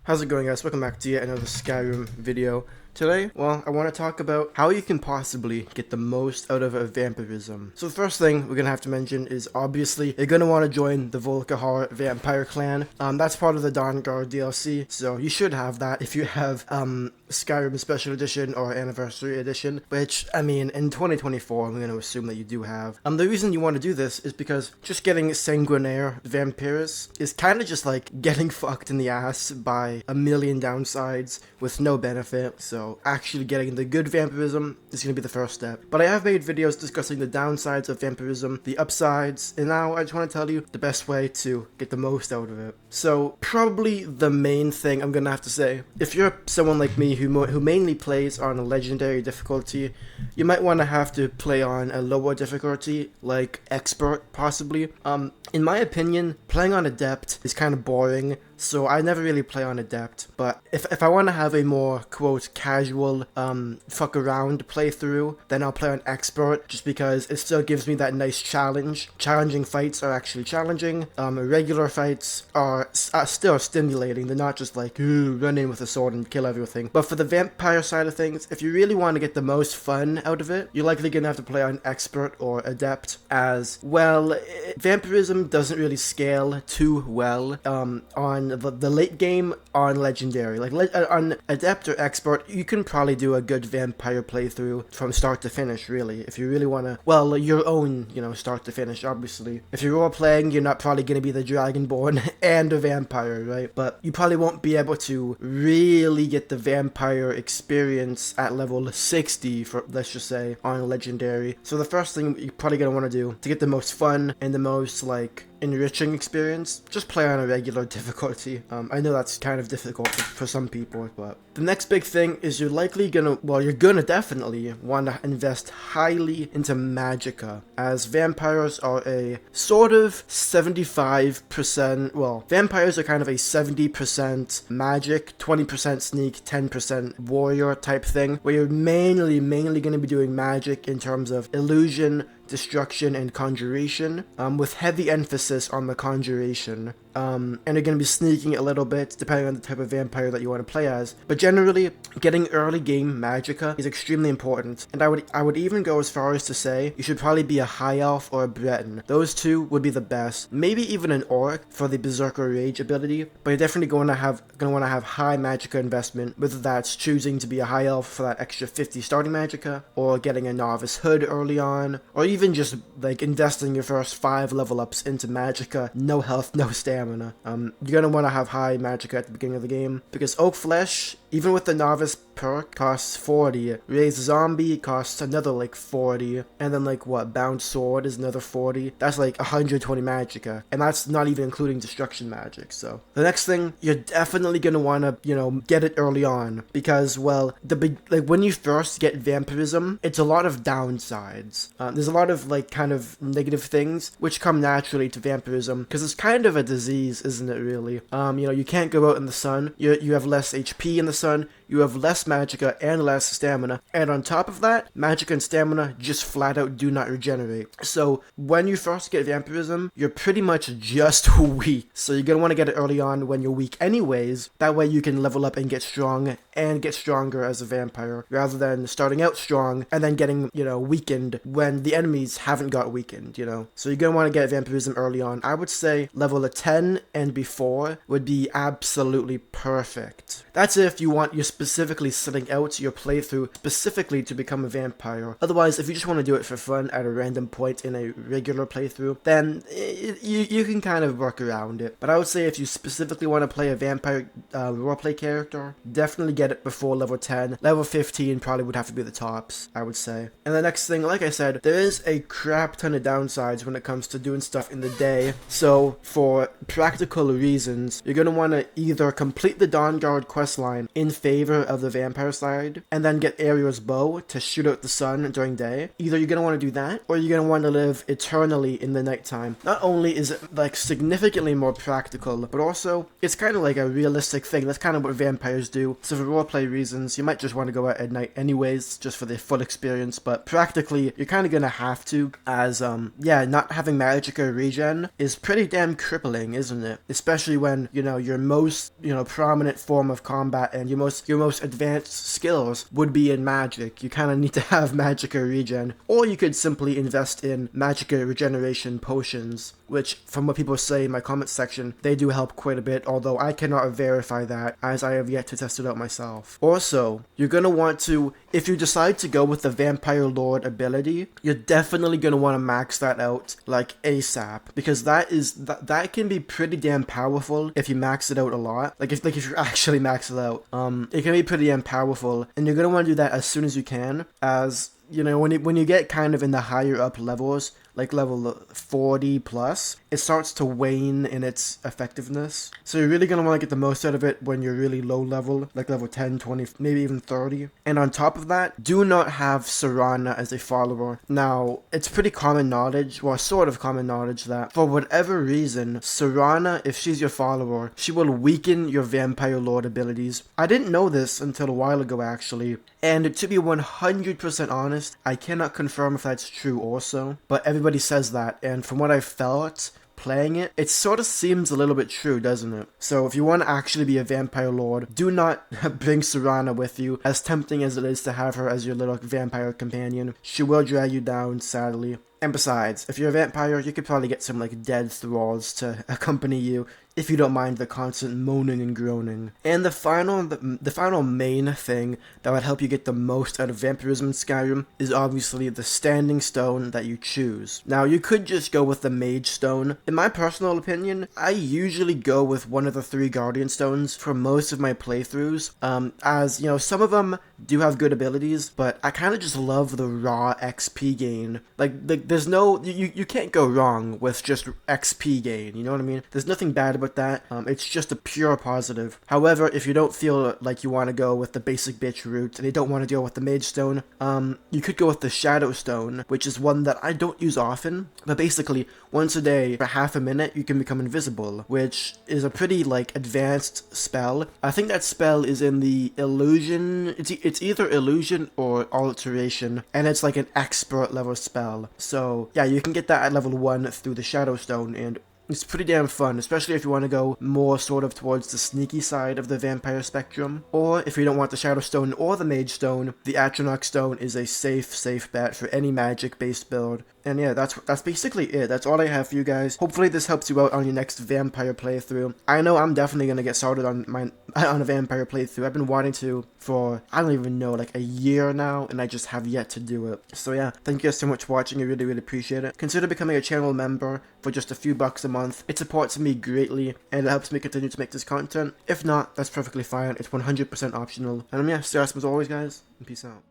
How's it going, guys? Welcome back to yet another Skyrim video. Today, well, I want to talk about how you can possibly get the most out of a vampirism. So the first thing we're going to have to mention is obviously you're going to want to join the Volkihar Vampire Clan. That's part of the Dawnguard DLC, so you should have that if you have Skyrim Special Edition or Anniversary Edition, which, I mean, in 2024, I'm going to assume that you do have. The reason you want to do this is because just getting Sanguinaire Vampiris is kind of just like getting fucked in the ass by a million downsides with no benefit, so actually getting the good vampirism is going to be the first step. But I have made videos discussing the downsides of vampirism, the upsides, and now I just want to tell you the best way to get the most out of it. So probably the main thing I'm going to have to say, if you're someone like me who mainly plays on a legendary difficulty, you might want to have to play on a lower difficulty, like expert possibly. In my opinion, playing on adept is kind of boring, so I never really play on adept. But if I want to have a more, quote, casual, fuck around playthrough, then I'll play on expert, just because it still gives me that nice challenge. Challenging fights are actually challenging. Regular fights are still stimulating. They're not just like, ooh, run in with a sword and kill everything. But for the vampire side of things, if you really want to get the most fun out of it, you're likely going to have to play on expert or adept, as, well, vampirism doesn't really scale too well on the late game on legendary. Like on adept or expert, you can probably do a good vampire playthrough from start to finish, really, if you really want to, well, your own, start to finish, obviously. If you're role playing, you're not probably going to be the Dragonborn and a vampire, right? But you probably won't be able to really get the vampire experience at level 60, for, let's just say, on legendary. So the first thing you're probably going to want to do to get the most fun and the most, like, enriching experience, just play on a regular difficulty. I know that's kind of difficult for some people, but the next big thing is you're gonna definitely want to invest highly into magicka, as vampires are a sort of 75%, well, vampires are kind of a 70% magic, 20% sneak, 10% warrior type thing, where you're mainly going to be doing magic in terms of illusion, destruction, and conjuration, with heavy emphasis on the conjuration. And you're going to be sneaking a little bit depending on the type of vampire that you want to play as. But generally, getting early game magicka is extremely important, and I would even go as far as to say you should probably be a high elf or a Breton. Those two would be the best. Maybe even an orc for the berserker rage ability, but you're definitely going to want to have high magicka investment, whether that's choosing to be a high elf for that extra 50 starting magicka, or getting a novice hood early on, or even just like investing your first 5 level ups into magicka, no health, no stamina. You're gonna want to have high magicka at the beginning of the game, because oak flesh, even with the novice perk, costs 40. Raised zombie costs another like 40, and then like what, bound sword is another 40. That's like 120 magicka, and that's not even including destruction magic. So the next thing, you're definitely gonna want to get it early on, because, well, when you first get vampirism, it's a lot of downsides. There's a lot of like kind of negative things which come naturally to vampirism, because it's kind of a disease, isn't it, really? You can't go out in the sun, you have less HP in the sun, you have less magicka and less stamina, and on top of that, magicka and stamina just flat out do not regenerate. So when you first get vampirism, you're pretty much just weak, so you're gonna want to get it early on when you're weak anyways. That way you can level up and get strong and get stronger as a vampire, rather than starting out strong and then getting, weakened when the enemies haven't got weakened, So you're gonna want to get vampirism early on. I would say level 10 and before would be absolutely perfect. That's if you're specifically setting out your playthrough specifically to become a vampire. Otherwise, if you just want to do it for fun at a random point in a regular playthrough, then you can kind of work around it. But I would say if you specifically want to play a vampire roleplay character, definitely get it before level 10. Level 15 probably would have to be the tops, I would say. And the next thing, like I said, there is a crap ton of downsides when it comes to doing stuff in the day. So for practical reasons, you're going to want to either complete the Dawnguard questline in favor of the vampire side, and then get Ariel's bow to shoot out the sun during day. Either you're going to want to do that, or you're going to want to live eternally in the nighttime. Not only is it like significantly more practical, but also it's kind of like a realistic thing. That's kind of what vampires do. So for roleplay reasons, you might just want to go out at night anyways, just for the full experience, but practically, you're kind of going to have to, as, yeah, not having magic or regen is pretty damn crippling, isn't it? Especially when, you know, your most, you know, prominent form of combat and your most advanced skills would be in magic. You kind of need to have magic or regen, or you could simply invest in magic or regeneration potions, which, from what people say in my comment section, they do help quite a bit, although I cannot verify that, as I have yet to test it out myself. Also, you're going to want to, if you decide to go with the Vampire Lord ability, you're definitely going to want to max that out, like, ASAP, because that can be pretty damn powerful if you max it out a lot. Like if you actually max it out, it can be pretty damn powerful, and you're going to want to do that as soon as you can, as, you know, when you get kind of in the higher up levels, like level 40 plus, it starts to wane in its effectiveness. So you're really going to want to get the most out of it when you're really low level, like level 10, 20, maybe even 30. And on top of that, do not have Serana as a follower. Now, it's pretty common knowledge, well, sort of common knowledge, that for whatever reason, Serana, if she's your follower, she will weaken your Vampire Lord abilities. I didn't know this until a while ago, actually. And to be 100% honest, I cannot confirm if that's true also, but everybody says that, and from what I felt playing it, it sort of seems a little bit true, doesn't it? So if you want to actually be a Vampire Lord, do not bring Serana with you, as tempting as it is to have her as your little vampire companion. She will drag you down, sadly. And besides, if you're a vampire, you could probably get some like dead thralls to accompany you, if you don't mind the constant moaning and groaning. And the final main thing that would help you get the most out of vampirism in Skyrim is obviously the standing stone that you choose. Now, you could just go with the mage stone. In my personal opinion, I usually go with one of the 3 guardian stones for most of my playthroughs, as, you know, some of them do have good abilities, but I kind of just love the raw XP gain. Like there's no, you can't go wrong with just XP gain, you know what I mean? There's nothing bad about that. It's just a pure positive. However, if you don't feel like you want to go with the basic bitch route and you don't want to deal with the mage stone, you could go with the shadow stone, which is one that I don't use often, but basically once a day for half a minute you can become invisible, which is a pretty like advanced spell. I think that spell is in the illusion, it's either illusion or alteration, and it's like an expert level spell. So yeah, you can get that at level 1 through the shadow stone, and it's pretty damn fun, especially if you want to go more sort of towards the sneaky side of the vampire spectrum. Or if you don't want the Shadow Stone or the Mage Stone, the Atronach Stone is a safe bet for any magic-based build. And yeah, that's basically it. That's all I have for you guys. Hopefully this helps you out on your next vampire playthrough. I know I'm definitely going to get started on a vampire playthrough. I've been wanting to for, I don't even know, like a year now, and I just have yet to do it. So yeah, thank you guys so much for watching. I really appreciate it. Consider becoming a channel member for just a few bucks a month. It supports me greatly, and it helps me continue to make this content. If not, that's perfectly fine. It's 100% optional. And yeah, stay awesome as always, guys, and peace out.